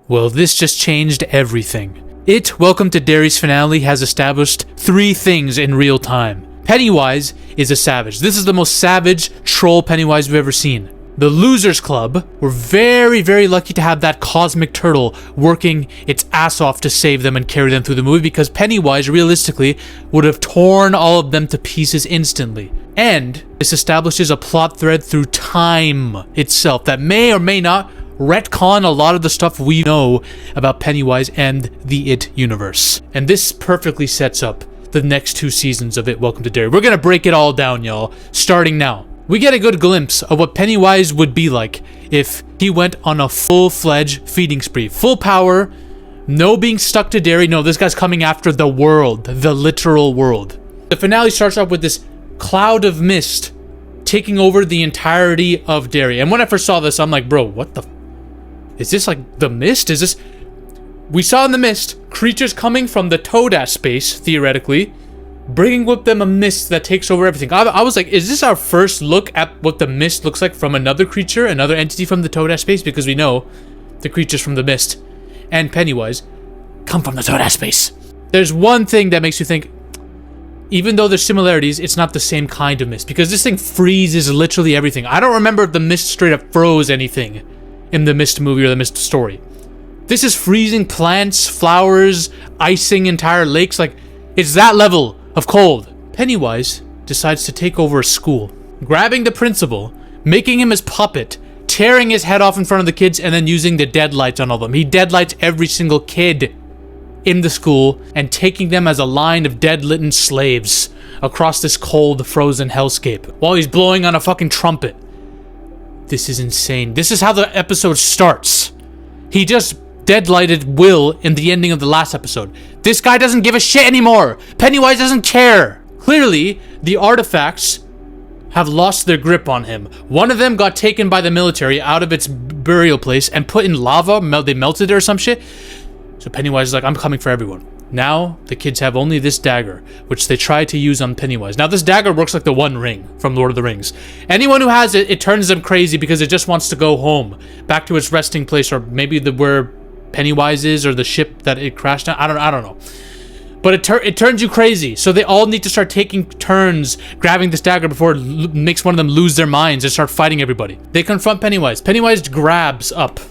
Well, this just changed everything. It, Welcome to Derry's finale, has established 3 things in real time. Pennywise is a savage. This is the most savage troll Pennywise we've ever seen. The Losers Club were very, very lucky to have that cosmic turtle working its ass off to save them and carry them through the movie, because Pennywise, realistically, would have torn all of them to pieces instantly. And this establishes a plot thread through time itself that may or may not retcon a lot of the stuff we know about Pennywise and the It universe. And this perfectly sets up the next 2 seasons of It, Welcome to Derry. We're gonna break it all down, y'all, starting now. We get a good glimpse of what Pennywise would be like if he went on a full-fledged feeding spree. Full power, no being stuck to Derry. No, this guy's coming after the world, the literal world. The finale starts off with this cloud of mist taking over the entirety of Derry. And when I first saw this, I'm like, bro, what the... Is this like the mist? Is this... We saw in the mist creatures coming from the Toad-ass space, theoretically, bringing with them a mist that takes over everything. I was like, is this our first look at what the mist looks like from another creature, another entity from the Toad-ass space? Because we know the creatures from the mist and Pennywise come from the Toad-ass space. There's one thing that makes you think, even though there's similarities, it's not the same kind of mist, because this thing freezes literally everything. I don't remember if the mist straight up froze anything in the Mist movie or the Mist story. This is freezing plants, flowers, icing entire lakes. Like, it's that level of cold. Pennywise decides to take over a school, grabbing the principal, making him his puppet, tearing his head off in front of the kids, and then using the deadlights on all of them. He deadlights every single kid in the school and taking them as a line of dead-litten slaves across this cold, frozen hellscape while he's blowing on a fucking trumpet. This is insane. This is how the episode starts. He just deadlighted Will in the ending of the last episode. This guy doesn't give a shit anymore. Pennywise doesn't care. Clearly, the artifacts have lost their grip on him. One of them got taken by the military out of its burial place and put in lava. They melted it or some shit. So Pennywise is like, I'm coming for everyone. Now, the kids have only this dagger, which they try to use on Pennywise. Now, this dagger works like the One Ring from Lord of the Rings. Anyone who has it, it turns them crazy because it just wants to go home, back to its resting place, or maybe where Pennywise is, or the ship that it crashed on. I don't know. But it turns you crazy. So they all need to start taking turns grabbing this dagger before it makes one of them lose their minds and start fighting everybody. They confront Pennywise. Pennywise grabs up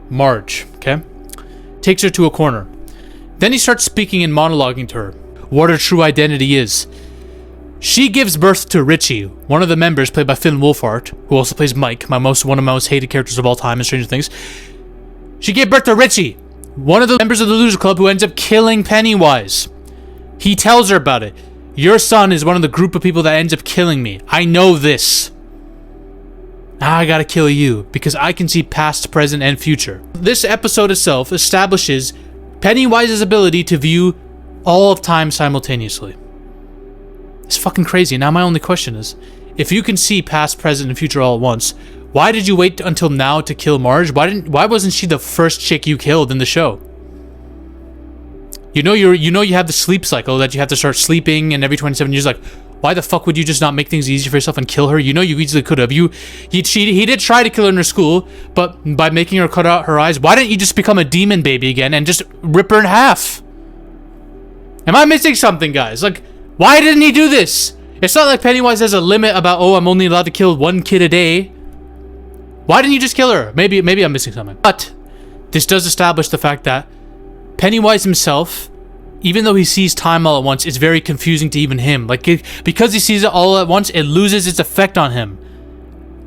Marge, okay? Takes her to a corner. Then he starts speaking and monologuing to her what her true identity is. She gives birth to Richie, one of the members played by Finn Wolfhard, who also plays Mike, one of my most hated characters of all time in Stranger Things. She gave birth to Richie, one of the members of the Loser Club who ends up killing Pennywise. He tells her about it. Your son is one of the group of people that ends up killing me. I know this. Now I gotta kill you, because I can see past, present, and future. This episode itself establishes Pennywise's ability to view all of time simultaneously. It's fucking crazy. Now my only question is, if you can see past, present, and future all at once, why did you wait until now to kill Marge? Why wasn't she the first chick you killed in the show? You know you have the sleep cycle that you have to start sleeping, and every 27 years, like, why the fuck would you just not make things easy for yourself and kill her? You know you easily could have. He did try to kill her in her school, but by making her cut out her eyes, why didn't you just become a demon baby again and just rip her in half? Am I missing something, guys? Like, why didn't he do this? It's not like Pennywise has a limit about, oh, I'm only allowed to kill 1 kid a day. Why didn't you just kill her? Maybe I'm missing something. But this does establish the fact that Pennywise himself, even though he sees time all at once, it's very confusing to even him. Like, because he sees it all at once, it loses its effect on him.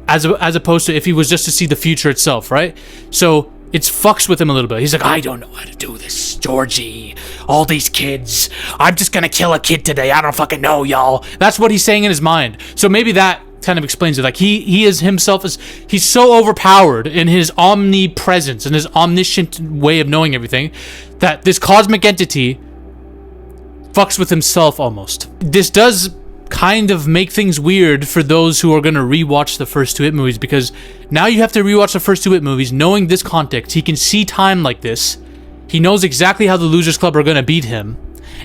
As opposed to if he was just to see the future itself, right? So it fucks with him a little bit. He's like, I don't know how to do this, Georgie. All these kids. I'm just gonna kill a kid today. I don't fucking know, y'all. That's what he's saying in his mind. So maybe that kind of explains it. Like, he is himself, he's so overpowered in his omnipresence and his omniscient way of knowing everything that this cosmic entity fucks with himself almost. This does kind of make things weird for those who are going to rewatch the first 2 It movies, because now you have to rewatch the first 2 It movies knowing this context. He can see time like this. He knows exactly how the Losers Club are going to beat him.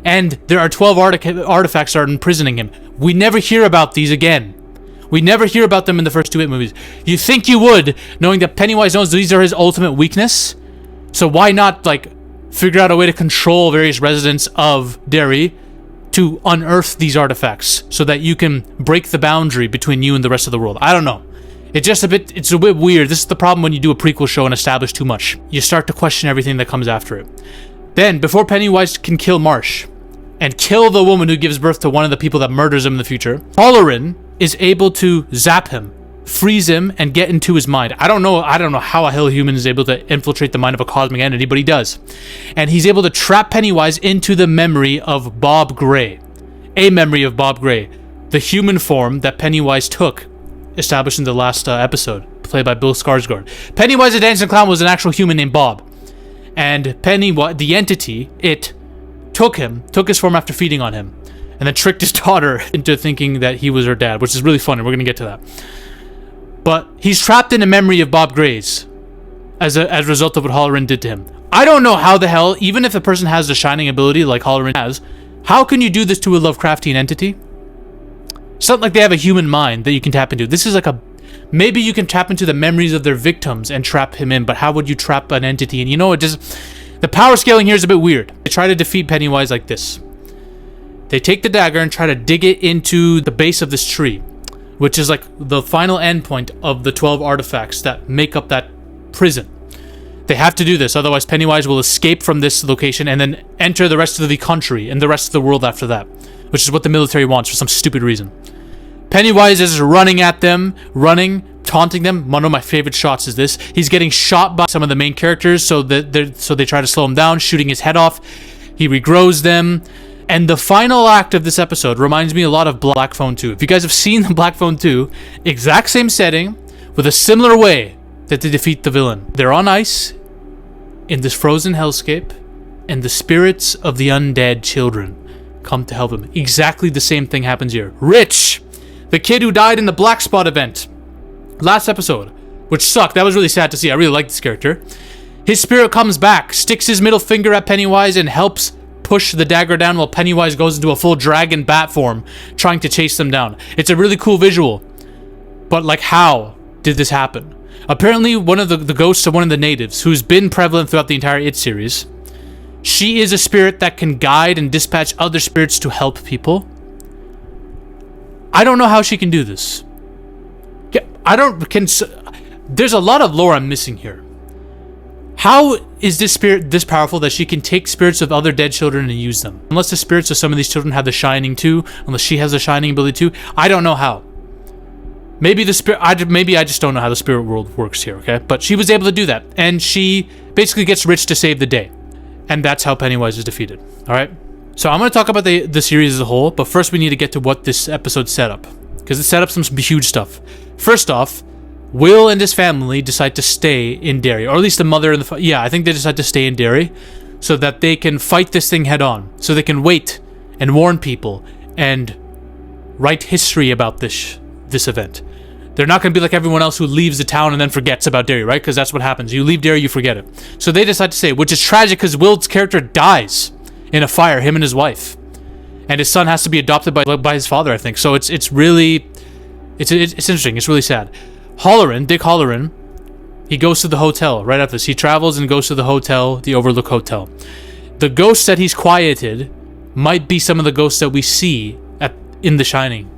And there are 12 artifacts that are imprisoning him. We never hear about these again. We never hear about them in the first 2 It movies. You think you would, knowing that Pennywise knows these are his ultimate weakness? So why not, like, figure out a way to control various residents of Derry to unearth these artifacts so that you can break the boundary between you and the rest of the world? I don't know. It's a bit weird. This is the problem when you do a prequel show and establish too much. You start to question everything that comes after it. Then, before Pennywise can kill Marsh and kill the woman who gives birth to one of the people that murders him in the future, Halloran is able to zap him, freeze him, and get into his mind. I don't know how a hell human is able to infiltrate the mind of a cosmic entity, but he does. And he's able to trap Pennywise into the memory of Bob Gray. A memory of Bob Gray, the human form that Pennywise took, established in the last episode, played by Bill Skarsgård. Pennywise the Dancing Clown was an actual human named Bob. And Pennywise, the entity, it took his form after feeding on him, and then tricked his daughter into thinking that he was her dad, which is really funny. We're going to get to that. But he's trapped in a memory of Bob Gray's as a result of what Halloran did to him. I don't know how the hell, even if a person has the shining ability like Halloran has, how can you do this to a Lovecraftian entity? It's not like they have a human mind that you can tap into. This is like maybe you can tap into the memories of their victims and trap him in, but how would you trap an entity? And the power scaling here is a bit weird. They try to defeat Pennywise like this. They take the dagger and try to dig it into the base of this tree, which is like the final endpoint of the 12 artifacts that make up that prison. They have to do this, otherwise Pennywise will escape from this location and then enter the rest of the country and the rest of the world after that, which is what the military wants for some stupid reason. Pennywise is running at them, taunting them. One of my favorite shots is this. He's getting shot by some of the main characters, so they try to slow him down, shooting his head off. He regrows them. And the final act of this episode reminds me a lot of Black Phone 2. If you guys have seen the Black Phone 2, exact same setting, with a similar way that they defeat the villain. They're on ice, in this frozen hellscape, and the spirits of the undead children come to help him. Exactly the same thing happens here. Rich, the kid who died in the Black Spot event, last episode, which sucked. That was really sad to see. I really liked this character. His spirit comes back, sticks his middle finger at Pennywise, and helps push the dagger down while Pennywise goes into a full dragon bat form, trying to chase them down. It's a really cool visual. But, like, how did this happen? Apparently, one of the ghosts of one of the natives, who's been prevalent throughout the entire It series, she is a spirit that can guide and dispatch other spirits to help people. I don't know how she can do this. There's a lot of lore I'm missing here. How is this spirit this powerful that she can take spirits of other dead children and use them? Unless the spirits of some of these children have the Shining too, unless she has the Shining ability too, I don't know how. Maybe I just don't know how the spirit world works here, okay? But she was able to do that, and she basically gets rich to save the day. And that's how Pennywise is defeated, alright? So I'm going to talk about the series as a whole, but first we need to get to what this episode set up, because it set up some huge stuff. First off, Will and his family decide to stay in Derry, or at least the mother and I think they decide to stay in Derry so that they can fight this thing head on, so they can wait and warn people and write history about this event. They're not going to be like everyone else who leaves the town and then forgets about Derry, right? Because that's what happens. You leave Derry, you forget it. So they decide to stay, which is tragic because Will's character dies in a fire, him and his wife. And his son has to be adopted by his father, I think. So it's interesting. It's really sad. Dick Halloran, he goes to the hotel right after this. He travels and goes to the hotel, the Overlook Hotel. The ghosts that he's quieted might be some of the ghosts that we see in The Shining,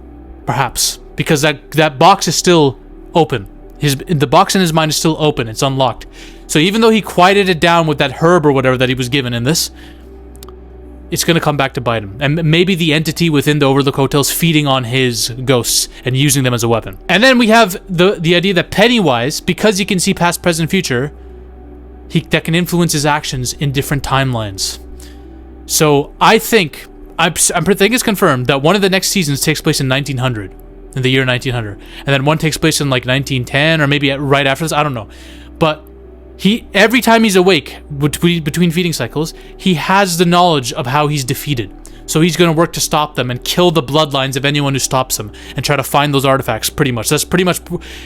perhaps. Because that box is still open. The box in his mind is still open. It's unlocked. So even though he quieted it down with that herb or whatever that he was given in this, it's going to come back to bite him. And maybe the entity within the Overlook Hotel is feeding on his ghosts and using them as a weapon. And then we have the idea that Pennywise, because he can see past, present, future, that can influence his actions in different timelines. So I think it's confirmed that one of the next seasons takes place in 1900. In the year 1900, and then one takes place in like 1910 or maybe right after this. I don't know, but every time he's awake between feeding cycles, he has the knowledge of how he's defeated. So he's going to work to stop them and kill the bloodlines of anyone who stops them and try to find those artifacts. Pretty much,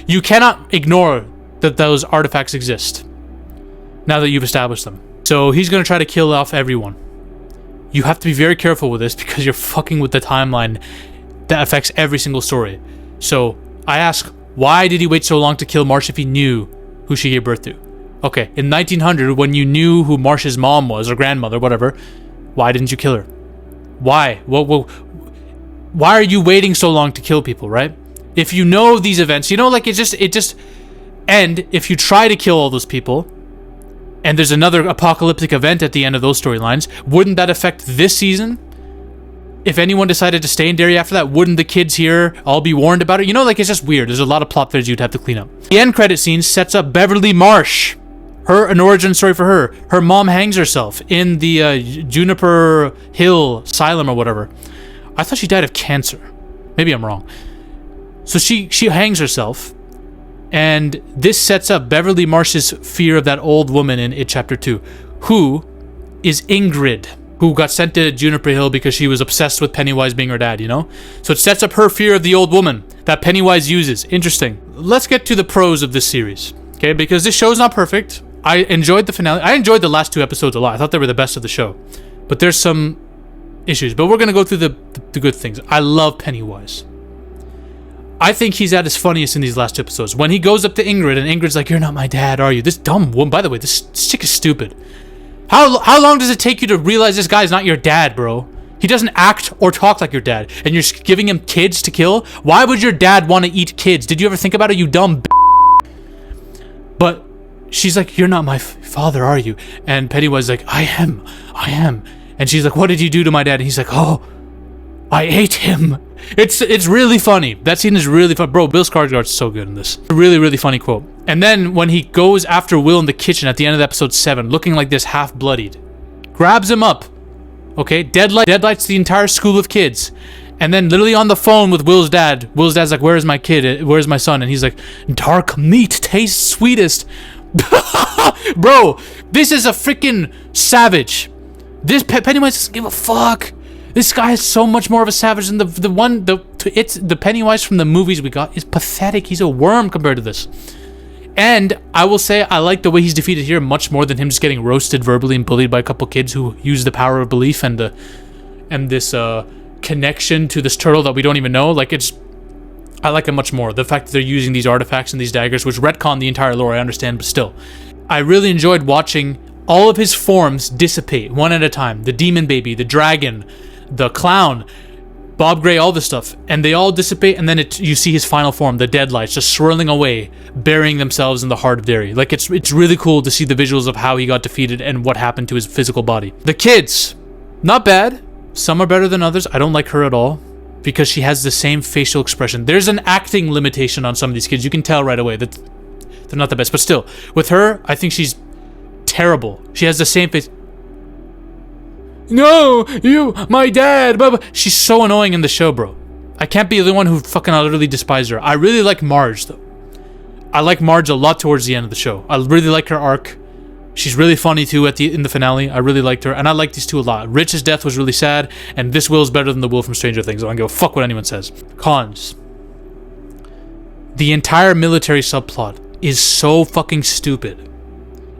you cannot ignore that those artifacts exist now that you've established them. So he's going to try to kill off everyone. You have to be very careful with this because you're fucking with the timeline that affects every single story. So I ask, why did he wait so long to kill Marsh if he knew who she gave birth to? Okay, in 1900, when you knew who Marsh's mom was, or grandmother, whatever, why didn't you kill her? Why? Why are you waiting so long to kill people, right? If you know these events, you know, like, it just... And if you try to kill all those people, and there's another apocalyptic event at the end of those storylines, wouldn't that affect this season? If anyone decided to stay in Derry after that, wouldn't the kids here all be warned about it? You know, like, it's just weird. There's a lot of plot threads you'd have to clean up. The end credit scene sets up Beverly Marsh. An origin story for her. Her mom hangs herself in the Juniper Hill Asylum or whatever. I thought she died of cancer. Maybe I'm wrong. So she hangs herself. And this sets up Beverly Marsh's fear of that old woman in It Chapter 2, who is Ingrid, who got sent to Juniper Hill because she was obsessed with Pennywise being her dad, you know? So it sets up her fear of the old woman that Pennywise uses. Interesting. Let's get to the pros of this series, okay? Because this show's not perfect. I enjoyed the finale. I enjoyed the last 2 episodes a lot. I thought they were the best of the show. But there's some issues. But we're going to go through the good things. I love Pennywise. I think he's at his funniest in these last 2 episodes. When he goes up to Ingrid and Ingrid's like, "You're not my dad, are you?" This dumb woman. By the way, this chick is stupid. How long does it take you to realize this guy's not your dad, bro? He doesn't act or talk like your dad, and you're giving him kids to kill? Why would your dad want to eat kids? Did you ever think about it, you dumb But she's like, "You're not my father, are you?" And Pennywise's like, I am. And she's like, "What did you do to my dad?" And he's like, "Oh, I ate him." It's really funny. That scene is really fun. Bro, Bill Skarsgård's so good in this. Really, really funny quote. And then when he goes after Will in the kitchen at the end of episode 7, looking like this, half bloodied, grabs him up. Okay, deadlights the entire school of kids. And then literally on the phone with Will's dad. Will's dad's like, "Where's my kid? Where's my son?" And he's like, "Dark meat tastes sweetest." Bro, this is a freaking savage. This Pennywise doesn't give a fuck. This guy is so much more of a savage than the Pennywise from the movies we got is pathetic. He's a worm compared to this. And I will say I like the way he's defeated here much more than him just getting roasted verbally and bullied by a couple kids who use the power of belief and this connection to this turtle that we don't even know. Like, I like it much more. The fact that they're using these artifacts and these daggers, which retcon the entire lore, I understand, but still. I really enjoyed watching all of his forms dissipate one at a time. The demon baby, the dragon, the clown, Bob Gray, all this stuff, and they all dissipate, and then you see his final form, the deadlights, just swirling away, burying themselves in the heart of Derry. Like, it's really cool to see the visuals of how he got defeated and what happened to his physical body. The kids, not bad. Some are better than others. I don't like her at all because she has the same facial expression. There's an acting limitation on some of these kids. You can tell right away that they're not the best, but still, with her, I think she's terrible. She has the same face. "No, you, my dad, blah, blah." She's so annoying in the show, bro. I can't be the one who fucking utterly despises her. I really like Marge, though. I like Marge a lot towards the end of the show. I really like her arc. She's really funny, too, in the finale. I really liked her, and I like these two a lot. Rich's death was really sad, and this Will's better than the Will from Stranger Things. I don't give a fuck what anyone says. Cons. The entire military subplot is so fucking stupid.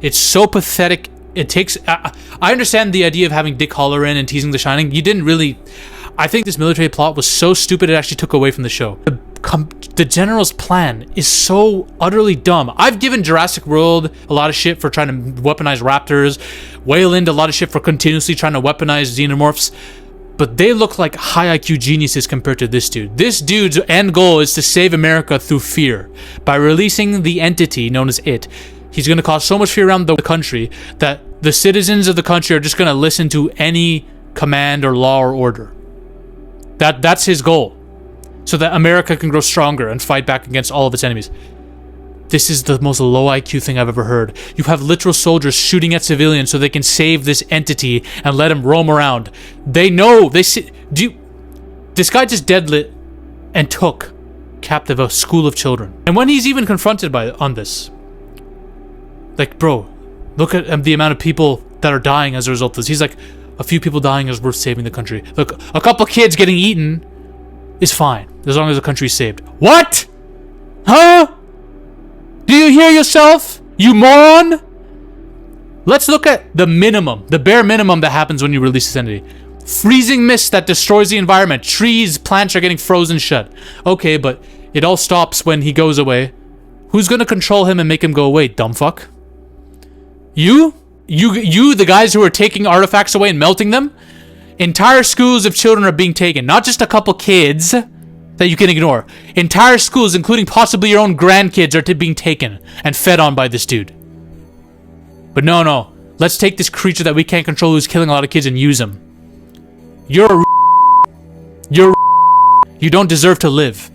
It's so pathetic. It takes... I understand the idea of having Dick Hallorann and teasing The Shining. You didn't really... I think this military plot was so stupid it actually took away from the show. The general's plan is so utterly dumb. I've given Jurassic World a lot of shit for trying to weaponize raptors. Wayland a lot of shit for continuously trying to weaponize xenomorphs. But they look like high IQ geniuses compared to this dude. This dude's end goal is to save America through fear. By releasing the entity known as It, he's going to cause so much fear around the country that the citizens of the country are just going to listen to any command or law or order. That's his goal. So that America can grow stronger and fight back against all of its enemies. This is the most low IQ thing I've ever heard. You have literal soldiers shooting at civilians so they can save this entity and let him roam around. They know. This guy just deadlit and took captive a school of children. And when he's even confronted on this, like, bro, look at the amount of people that are dying as a result of this. He's like, a few people dying is worth saving the country. Look, a couple kids getting eaten is fine as long as the country's saved. What? Huh? Do you hear yourself, you moron? Let's look at the minimum, the bare minimum that happens when you release this entity. Freezing mist that destroys the environment. Trees, plants are getting frozen shut. Okay, but it all stops when he goes away. Who's gonna control him and make him go away, dumb fuck? You, the guys who are taking artifacts away and melting them, entire schools of children are being taken. Not just a couple kids that you can ignore. Entire schools, including possibly your own grandkids, are being taken and fed on by this dude. But no. Let's take this creature that we can't control who's killing a lot of kids and use him. You don't deserve to live.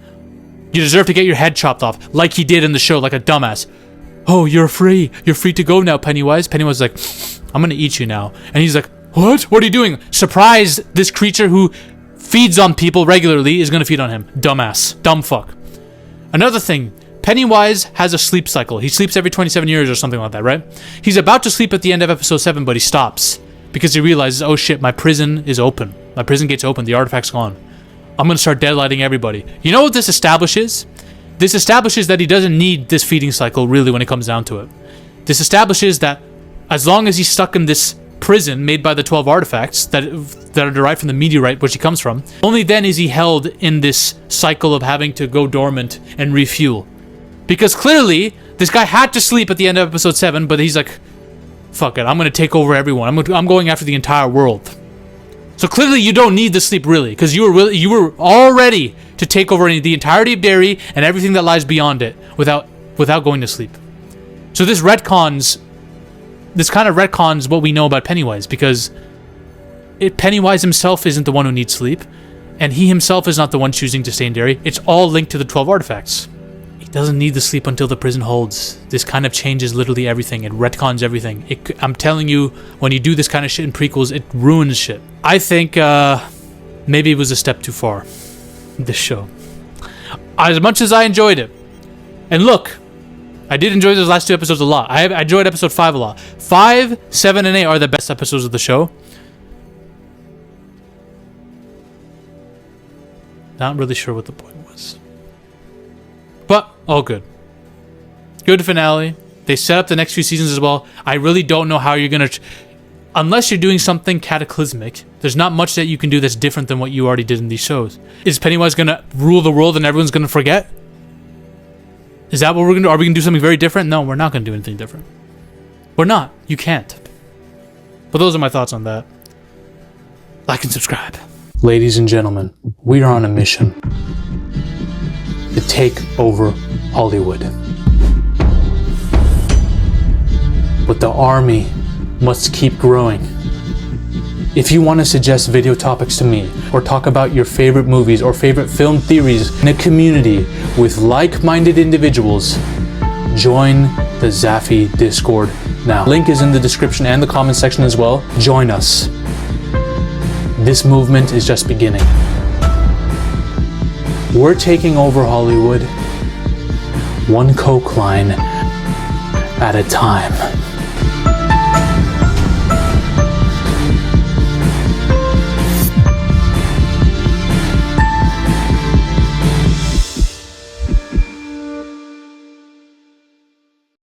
You deserve to get your head chopped off, like he did in the show, like a dumbass. Oh, you're free. You're free to go now, Pennywise. Pennywise is like, I'm gonna eat you now. And he's like, what? What are you doing? Surprise, this creature who feeds on people regularly is gonna feed on him. Dumbass. Dumb fuck. Another thing, Pennywise has a sleep cycle. He sleeps every 27 years or something like that, right? He's about to sleep at the end of episode 7, but he stops. Because he realizes, oh shit, my prison is open. My prison gate's open. The artifact's gone. I'm gonna start deadlighting everybody. You know what this establishes? This establishes that he doesn't need this feeding cycle, really, when it comes down to it. This establishes that as long as he's stuck in this prison made by the 12 artifacts that are derived from the meteorite which he comes from, only then is he held in this cycle of having to go dormant and refuel. Because clearly, this guy had to sleep at the end of episode 7, but he's like, fuck it, I'm gonna take over everyone. I'm going after the entire world. So clearly you don't need the sleep, really, because you were all ready to take over the entirety of Derry and everything that lies beyond it without going to sleep. So this kind of retcons what we know about Pennywise, because Pennywise himself isn't the one who needs sleep, and he himself is not the one choosing to stay in Derry. It's all linked to the 12 artifacts. He doesn't need the sleep until the prison holds. This kind of changes literally everything. It retcons everything. I'm telling you, when you do this kind of shit in prequels, it ruins shit. I think maybe it was a step too far, this show. As much as I enjoyed it, and look, I did enjoy those last 2 episodes a lot. I enjoyed episode 5 a lot. 5, 7, and 8 are the best episodes of the show. Not really sure what the point was. But, all good. Good finale. They set up the next few seasons as well. I really don't know how you're going to... Unless you're doing something cataclysmic, there's not much that you can do that's different than what you already did in these shows. Is Pennywise going to rule the world and everyone's going to forget? Is that what we're going to do? Are we going to do something very different? No, we're not going to do anything different. We're not. You can't. But those are my thoughts on that. Like and subscribe. Ladies and gentlemen, we are on a mission to take over Hollywood. But the army must keep growing. If you want to suggest video topics to me, or talk about your favorite movies or favorite film theories in a community with like-minded individuals, join the Zafy Discord now. Link is in the description and the comment section as well. Join us. This movement is just beginning. We're taking over Hollywood, one coke line at a time.